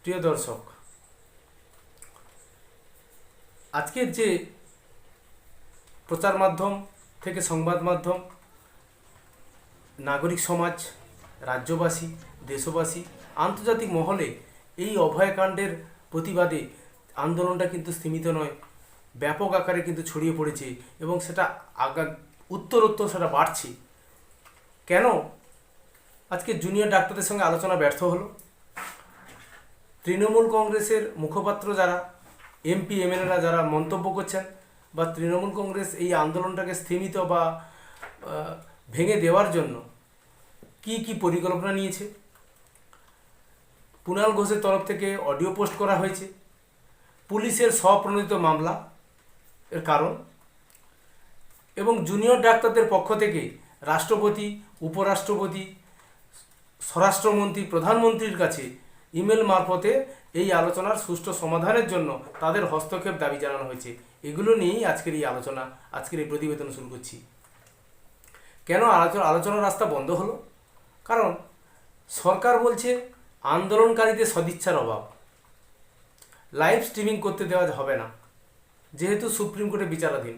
প্রিয় দর্শক, আজকের যে প্রচার মাধ্যম থেকে সংবাদ মাধ্যম, নাগরিক সমাজ, রাজ্যবাসী, দেশবাসী, আন্তর্জাতিক মহলে এই অভয়াকাণ্ডের প্রতিবাদে আন্দোলনটা কিন্তু স্থিমিত নয়, ব্যাপক আকারে কিন্তু ছড়িয়ে পড়েছে এবং সেটা উত্তরোত্তর সেটা বাড়ছে। কেন আজকে জুনিয়র ডাক্তারদের সঙ্গে আলোচনা ব্যর্থ হলো? তৃণমূল কংগ্রেসের মুখপাত্র যারা, এমপি এমএলএরা যারা মন্তব্য করছেন, বা তৃণমূল কংগ্রেস এই আন্দোলনটাকে স্থিমিত বা ভেঙে দেওয়ার জন্য কি কি পরিকল্পনা নিয়েছে। কুণাল ঘোষের তরফ থেকে অডিও পোস্ট করা হয়েছে, পুলিশের স্বপ্রণোদিত মামলা এর কারণ, এবং জুনিয়র ডাক্তারদের পক্ষ থেকে রাষ্ট্রপতি, উপরাষ্ট্রপতি, স্বরাষ্ট্রমন্ত্রী, প্রধানমন্ত্রীর কাছে ইমেল মারফতে এই আলোচনার সুষ্ঠু সমাধানের জন্য তাদের হস্তক্ষেপ দাবি জানানো হয়েছে। এগুলো নিয়েই আজকের এই আলোচনা, আজকের এই প্রতিবেদন শুরু করছি। কেন আলোচনার রাস্তা বন্ধ হলো? কারণ সরকার বলছে আন্দোলনকারীদের সদিচ্ছার অভাব, লাইভ স্ট্রিমিং করতে দেওয়া হবে না যেহেতু সুপ্রিম কোর্টে বিচারাধীন।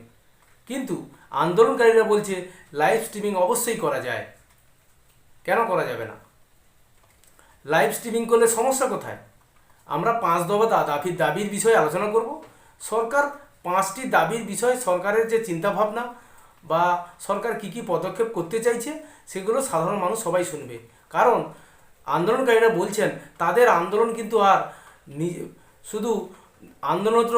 কিন্তু আন্দোলনকারীরা বলছে লাইভ স্ট্রিমিং অবশ্যই করা যায়। কেন করা যাবে না? লাইভ স্ট্রিমিং করলে সমস্যা কোথায়? আমরা 5 দফা দাবির বিষয়ে আলোচনা করব। সরকার 5টি দাবির বিষয়ে সরকারের যে চিন্তাভাবনা বা সরকার কি কি পদক্ষেপ করতে চাইছে সেগুলো সাধারণ মানুষ সবাই শুনবে। কারণ আন্দোলনকারীরা বলছেন তাদের আন্দোলন কিন্তু আর শুধু আন্দোলনরত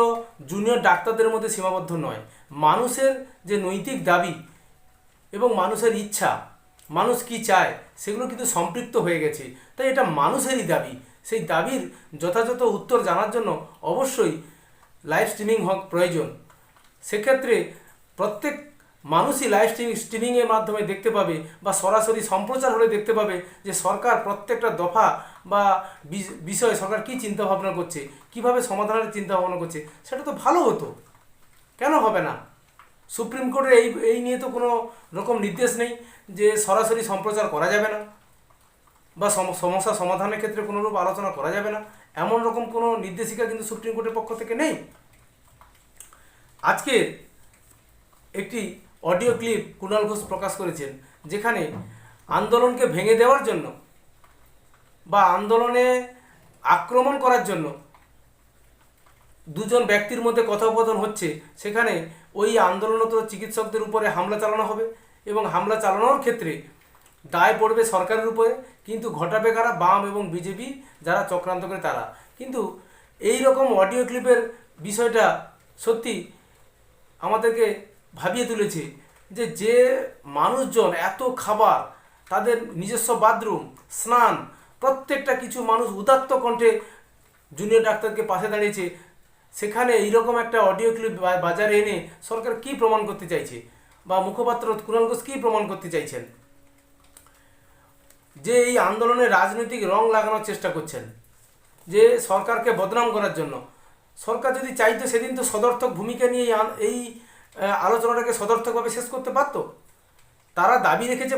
জুনিয়র ডাক্তারদের মধ্যে সীমাবদ্ধ নয়। মানুষের যে নৈতিক দাবি এবং মানুষের ইচ্ছা, মানুষ কি চায় সেগুলো কিন্তু সম্পৃক্ত হয়ে গেছে। তাই এটা মানুষেরই দাবি। সেই দাবির যথাযথ উত্তর জানার জন্য অবশ্যই লাইভ স্ট্রিমিং হওয়া প্রয়োজন। সেক্ষেত্রে প্রত্যেক মানুষই লাইভ স্ট্রিমিংয়ের মাধ্যমে দেখতে পাবে বা সরাসরি সম্প্রচার হলে দেখতে পাবে যে সরকার প্রত্যেকটা দফা বা বিষয়ে সরকার কী চিন্তাভাবনা করছে, কিভাবে সমাধানের চিন্তাভাবনা করছে। সেটা তো ভালো হতো, কেন হবে না? সুপ্রিম কোর্টের এই নিয়ে তো কোনো রকম নির্দেশ নেই যে সরাসরি সম্প্রচার করা যাবে না বা সমস্যা সমাধানের ক্ষেত্রে কোনোরূপ আলোচনা করা যাবে না, এমন রকম কোনো নির্দেশিকা কিন্তু সুপ্রিম কোর্টের পক্ষ থেকে নেই। আজকে একটি অডিও ক্লিপ কুণাল ঘোষ প্রকাশ করেছেন, যেখানে আন্দোলনকে ভেঙে দেওয়ার জন্য বা আন্দোলনে আক্রমণ করার জন্য দুজন ব্যক্তির মধ্যে কথোপকথন হচ্ছে। সেখানে ওই আন্দোলনরত চিকিৎসকদের উপরে হামলা চালানো হবে এবং হামলা চালানোর ক্ষেত্রে দায় পড়বে সরকারের উপরে, কিন্তু ঘটাবে কারা? বাম এবং বিজেপি যারা চক্রান্ত করে তারা। কিন্তু এই রকম অডিও ক্লিপের বিষয়টা সত্যি আমাদেরকে ভাবিয়ে তুলেছে যে মানুষজন এত খাবার, তাদের নিজস্ব বাথরুম, স্নান, প্রত্যেকটা কিছু মানুষ উদাত্ত কণ্ঠে জুনিয়র ডাক্তারকে পাশে দাঁড়িয়েছে। সেখানে এইরকম একটা অডিও ক্লিপ বাজারে এনে সরকার কি প্রমাণ করতে চাইছে বা মুখপাত্র কুণাল ঘোষ কী প্রমাণ করতে চাইছেন? যে এই আন্দোলনে রাজনৈতিক রং লাগানোর চেষ্টা করছেন, যে সরকারকে বদনাম করার জন্য। সরকার যদি চাইতো সেদিন তো সদর্থক ভূমিকা নিয়ে এই আলোচনাটাকে সদর্থকভাবে শেষ করতে পারত। তারা দাবি রেখেছে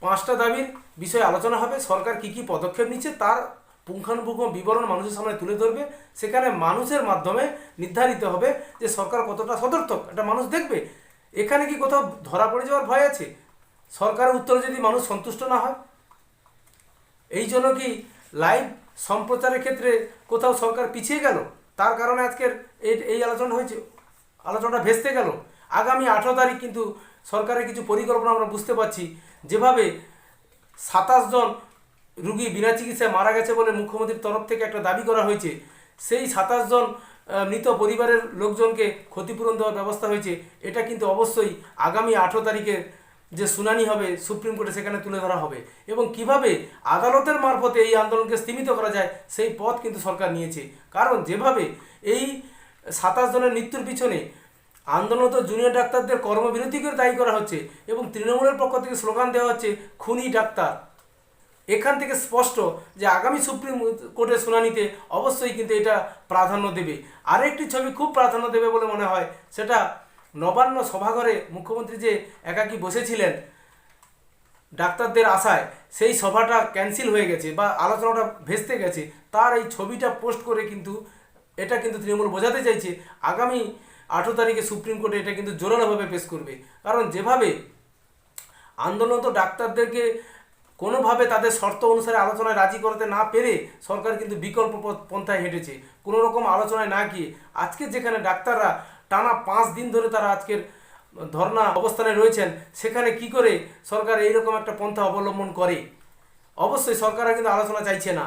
5টা দাবির বিষয়ে আলোচনা হবে। সরকার কি কি পদক্ষেপ নিচ্ছে তার পুঙ্খানুপুঙ্খ বিবরণ মানুষের সামনে তুলে ধরবে। সেখানে মানুষের মাধ্যমে নির্ধারিত হবে যে সরকার কতটা সদর্থক, এটা মানুষ দেখবে। এখানে কি কোথাও ধরা পড়ে যাওয়ার ভয় আছে? সরকারের উত্তরে যদি মানুষ সন্তুষ্ট না হয়, এই জন্য কি লাইভ সম্প্রচারের ক্ষেত্রে কোথাও সরকার পিছিয়ে গেল? তার কারণে আজকের এই আলোচনা হয়েছে, আলোচনাটা ভেস্তে গেল। আগামী 18 তারিখ কিন্তু সরকারের কিছু পরিকল্পনা আমরা বুঝতে পারছি। যেভাবে 27 জন রুগী বিনা চিকিৎসায় মারা গেছে বলে মুখ্যমন্ত্রীর তরফ থেকে একটা দাবি করা হয়েছে, সেই 27 জন মৃত পরিবারের লোকজনকে ক্ষতিপূরণ দেওয়ার ব্যবস্থা হয়েছে। এটা কিন্তু অবশ্যই আগামী 18 তারিখের যে শুনানি হবে সুপ্রিম কোর্টে সেখানে তুলে ধরা হবে এবং কিভাবে আদালতের মারফতে এই আন্দোলনকে স্তীমিত করা যায় সেই পথ কিন্তু সরকার নিয়েছে। কারণ যেভাবে এই 27 জনের মৃত্যুর পিছনে আন্দোলনরত জুনিয়র ডাক্তারদের কর্মবিরতিকে দায়ী করা হচ্ছে এবং তৃণমূলের পক্ষ থেকে স্লোগান দেওয়া হচ্ছে খুনি ডাক্তার। এখান থেকে স্পষ্ট যে আগামী সুপ্রিম কোর্টের শুনানিতে অবশ্যই কিন্তু এটা প্রাধান্য দেবে। আরেকটি ছবি খুব প্রাধান্য দেবে বলে মনে হয়, সেটা নবান্ন সভাঘরে মুখ্যমন্ত্রী যে একাকী বসেছিলেন ডাক্তারদের আশায় সেই সভাটা ক্যান্সেল হয়ে গেছে বা আলোচনাটা ভেস্তে গেছে, তার এই ছবিটা পোস্ট করে কিন্তু এটা কিন্তু তৃণমূল বোঝাতে চাইছে আগামী 18 তারিখে সুপ্রিম কোর্টে এটা কিন্তু জোরালোভাবে পেশ করবে। কারণ যেভাবে আন্দোলনরত ডাক্তারদেরকে কোনোভাবে তাদের শর্ত অনুসারে আলোচনায় রাজি করতে না পেরে সরকার কিন্তু বিকল্প পন্থায় হেঁটেছে, কোনো রকম আলোচনায় না গিয়ে। আজকে যেখানে ডাক্তাররা টানা 5 দিন ধরে তারা আজকের ধর্ণা অবস্থানে রয়েছেন, সেখানে কি করে সরকার এইরকম একটা পন্থা অবলম্বন করে? অবশ্যই সরকাররা কিন্তু আলোচনা চাইছে না,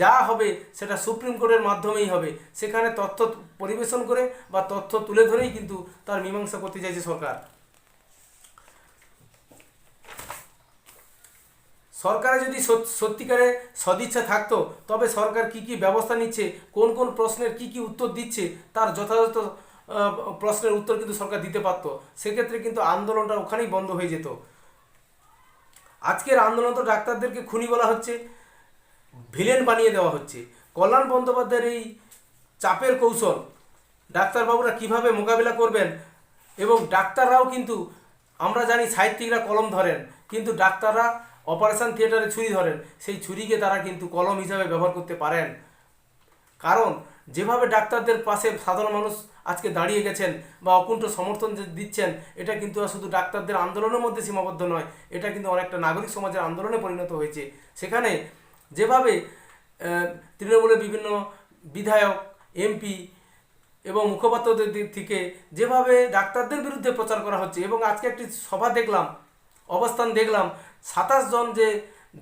যা হবে সেটা সুপ্রিম কোর্টের মাধ্যমেই হবে। সেখানে তথ্য পরিবেশন করে বা তথ্য তুলে ধরেই কিন্তু তার মীমাংসা করতে চাইছে সরকার। সরকারে যদি সত্যিকারে সদিচ্ছা থাকতো, তবে সরকার কি কি ব্যবস্থা নিচ্ছে, কোন কোন প্রশ্নের কি কি উত্তর দিচ্ছে, তার যথাযথ প্রশ্নের উত্তর কিন্তু সরকার দিতে পারত। সেক্ষেত্রে কিন্তু আন্দোলনটা ওখানেই বন্ধ হয়ে যেত। আজকের আন্দোলন তো ডাক্তারদেরকে খুনি বলা হচ্ছে, ভিলেন বানিয়ে দেওয়া হচ্ছে। কল্যাণ বন্দ্যোপাধ্যায়ের এই চাপের কৌশল ডাক্তারবাবুরা কিভাবে মোকাবিলা করবেন, এবং ডাক্তাররাও কিন্তু, আমরা জানি সাহিত্যিকরা কলম ধরেন, কিন্তু ডাক্তাররা অপারেশন থিয়েটারে ছুরি ধরেন, সেই ছুরিকে তারা কিন্তু কলম হিসাবে ব্যবহার করতে পারেন। কারণ যেভাবে ডাক্তারদের পাশে সাধারণ মানুষ আজকে দাঁড়িয়ে গেছেন বা অকুণ্ঠ সমর্থন যে দিচ্ছেন, এটা কিন্তু আর শুধু ডাক্তারদের আন্দোলনের মধ্যে সীমাবদ্ধ নয়, এটা কিন্তু অনেকটা নাগরিক সমাজের আন্দোলনে পরিণত হয়েছে। সেখানে যেভাবে তৃণমূলের বিভিন্ন বিধায়ক, এমপি এবং মুখপাত্রদের দিক থেকে যেভাবে ডাক্তারদের বিরুদ্ধে প্রচার করা হচ্ছে, এবং আজকে একটি সভা দেখলাম, অবস্থান দেখলাম, 27 জন যে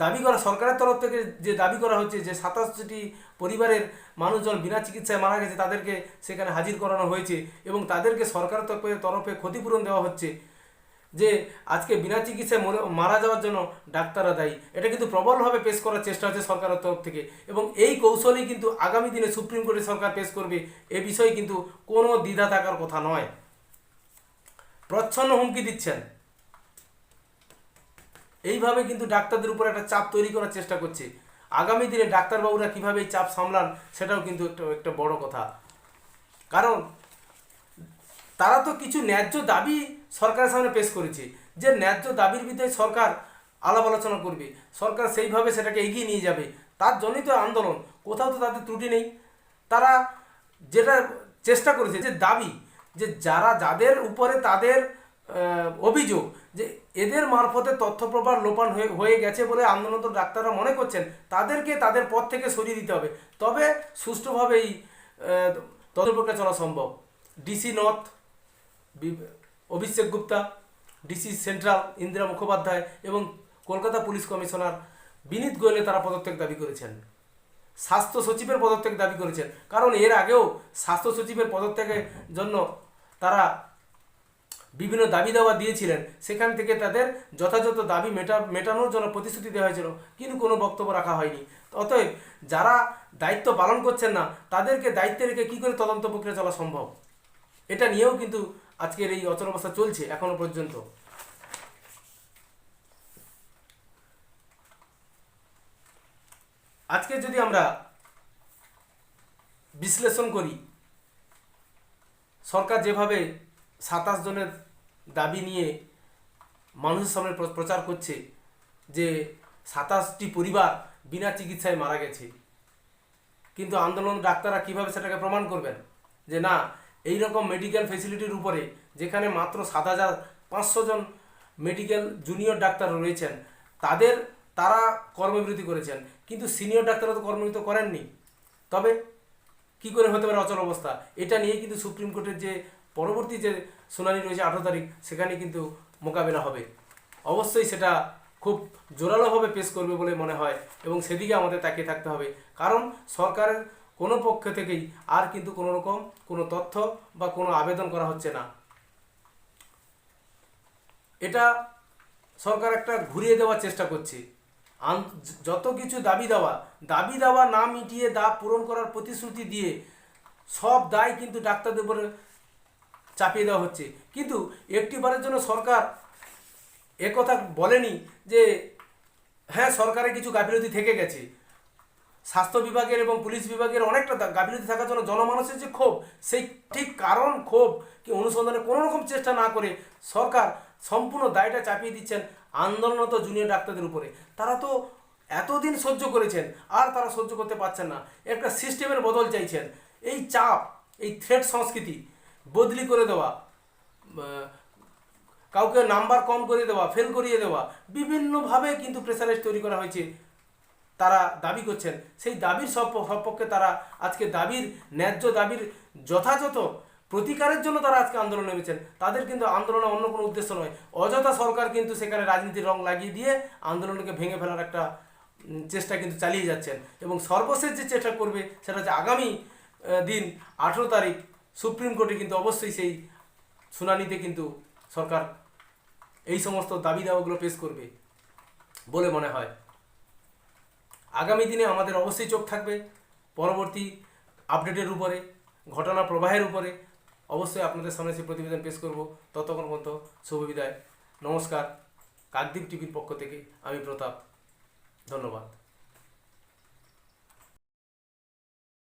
দাবি করা সরকারের তরফ থেকে যে দাবি করা হচ্ছে যে 27টি পরিবারের মানুষজন বিনা চিকিৎসায় মারা গেছে, তাদেরকে সেখানে হাজির করানো হয়েছে এবং তাদেরকে সরকারের তরফে ক্ষতিপূরণ দেওয়া হচ্ছে। যে আজকে বিনা চিকিৎসায় মারা যাওয়ার জন্য ডাক্তাররা দায়ী, এটা কিন্তু প্রবলভাবে পেশ করার চেষ্টা হচ্ছে সরকারের তরফ থেকে, এবং এই কৌশলই কিন্তু আগামী দিনে সুপ্রিম কোর্টে সরকার পেশ করবে। এ বিষয়ে কিন্তু কোনো দ্বিধা থাকার কথা নয়। প্রচ্ছন্ন হুমকি দিচ্ছেন, এইভাবে কিন্তু ডাক্তারদের উপর একটা চাপ তৈরি করার চেষ্টা করছে। আগামী দিনে ডাক্তারবাবুরা কীভাবে এই চাপ সামলান, সেটাও কিন্তু একটা বড় কথা। কারণ তারা তো কিছু ন্যায্য দাবি সরকারের সামনে পেশ করেছে, যে ন্যায্য দাবির বিরুদ্ধে সরকার আলাপ আলোচনা করবে, সরকার সেইভাবে সেটাকে এগিয়ে নিয়ে যাবে, তার জন্যই তো আন্দোলন। কোথাও তো তাদের ত্রুটি নেই। তারা যেটা চেষ্টা করেছে, যে দাবি, যে যাদের উপরে তাদের অভিযোগ যে এদের মারফতে তথ্য প্রবাহ লোপান হয়ে গেছে বলে আন্দোলনরত ডাক্তাররা মনে করছেন, তাদেরকে তাদের পদ থেকে সরিয়ে দিতে হবে, তবে সুষ্ঠুভাবে এই তথ্য প্রক্রিয়া চলা সম্ভব। ডিসি নর্থ অভিষেক গুপ্তা, ডিসি সেন্ট্রাল ইন্দিরা মুখোপাধ্যায় এবং কলকাতা পুলিশ কমিশনার বিনীত গোয়েলে তারা পদত্যাগ দাবি করেছেন। স্বাস্থ্য সচিবের পদত্যাগ দাবি করেছেন, কারণ এর আগেও স্বাস্থ্য সচিবের পদত্যাগের জন্য তারা বিভিন্ন দাবি দাওয়া দিয়েছিলেন, সেখান থেকে তাদের যথাযথ দাবি মেটানোর জন্য প্রতিশ্রুতি দেওয়া হয়েছিল, কিন্তু কোনো বক্তব্য রাখা হয়নি। অতএব যারা দায়িত্ব পালন করছেন না, তাদেরকে দায়িত্বে রেখে কী করে তদন্ত প্রক্রিয়া চলা সম্ভব, এটা নিয়েও কিন্তু আজকের এই অচলাবস্থা চলছে এখনো পর্যন্ত। আজকে যদি আমরা বিশ্লেষণ করি, সরকার যেভাবে 27 জনের দাবি নিয়ে মানুষের সামনে প্রচার করছে যে 27টি পরিবার বিনা চিকিৎসায় মারা গেছে, কিন্তু আন্দোলন ডাক্তাররা কিভাবে সেটাকে প্রমাণ করবেন যে না, এই রকম মেডিকেল ফেসিলিটির উপরে, যেখানে মাত্র 7,500 জন মেডিকেল জুনিয়র ডাক্তার রয়েছেন, তারা কর্মবিরতি করেছেন, কিন্তু সিনিয়র ডাক্তাররা তো কর্মবিরতি করেননি। তবে কি করে হতে পারে অচল অবস্থা? এটা নিয়ে কিন্তু সুপ্রিম কোর্টের যে পরবর্তী যে শুনানি রয়েছে 18 তারিখ, সেখানে কিন্তু মোকাবেলা হবে। অবশ্যই সেটা খুব জোরালোভাবে পেশ করবে বলে মনে হয়, এবং সেদিকে আমাদের তাকিয়ে থাকতে হবে। কারণ সরকারের কোনো পক্ষ থেকেই আর কিন্তু কোনো রকম কোনো তথ্য বা কোনো আবেদন করা হচ্ছে না। এটা সরকার একটা ঘুরিয়ে দেওয়ার চেষ্টা করছে। যত কিছু দাবি দেওয়া না মিটিয়ে দাব পূরণ করার প্রতিশ্রুতি দিয়ে সব দায় কিন্তু ডাক্তারদের উপরে চাপিয়ে দেওয়া হচ্ছে। কিন্তু একটিবারের জন্য সরকার একথা বলেনি যে হ্যাঁ, সরকারের কিছু গাফিলতি থেকে গেছে। স্বাস্থ্য বিভাগের এবং পুলিশ বিভাগের অনেকটা গাফিলতি থাকার জন্য জনমানুষের যে ক্ষোভ, সেই ঠিক ক্ষোভ কি অনুসন্ধানে কোনো রকম চেষ্টা না করে সরকার সম্পূর্ণ দায়টা চাপিয়ে দিচ্ছেন আন্দোলনরত জুনিয়র ডাক্তারদের উপরে। তারা তো এতদিন সহ্য করেছেন, আর তারা সহ্য করতে পারছেন না, একটা সিস্টেমের বদল চাইছেন। এই চাপ, এই থ্রেট সংস্কৃতি বদলি করে দেওয়া, কাউকে নাম্বার কম করে দেওয়া, ফেল করিয়ে দেওয়া, বিভিন্নভাবে কিন্তু প্রেসারাইজ তৈরি করা হয়েছে। তারা দাবি করছেন, সেই দাবির সপক্ষে তারা আজকে দাবির ন্যায্য দাবির যথাযথ প্রতিকারের জন্য তারা আজকে আন্দোলন নেমেছেন। তাদের কিন্তু আন্দোলনে অন্য কোনো উদ্দেশ্য নয়। অযথা সরকার কিন্তু সেখানে রাজনীতির রং লাগিয়ে দিয়ে আন্দোলনকে ভেঙে ফেলার একটা চেষ্টা কিন্তু চালিয়ে যাচ্ছেন। এবং সর্বশেষ যে চেষ্টা করবে সেটা হচ্ছে আগামী দিন 18 তারিখ সুপ্রিম কোর্টে কিন্তু অবশ্যই সেই শুনানিতে কিন্তু সরকার এই সমস্ত দাবি দাওয়াগুলো পেশ করবে বলে মনে হয়। আগামী দিনে আমাদের অবশ্যই চোখ থাকবে পরবর্তী আপডেটের উপরে, ঘটনা প্রবাহের উপরে। অবশ্যই আপনাদের সামনে সেই প্রতিবেদন পেশ করব। ততক্ষণ পর্যন্ত শুভ বিদায়, নমস্কার। কাকদ্বীপ টিভির পক্ষ থেকে আমি প্রতাপ, ধন্যবাদ।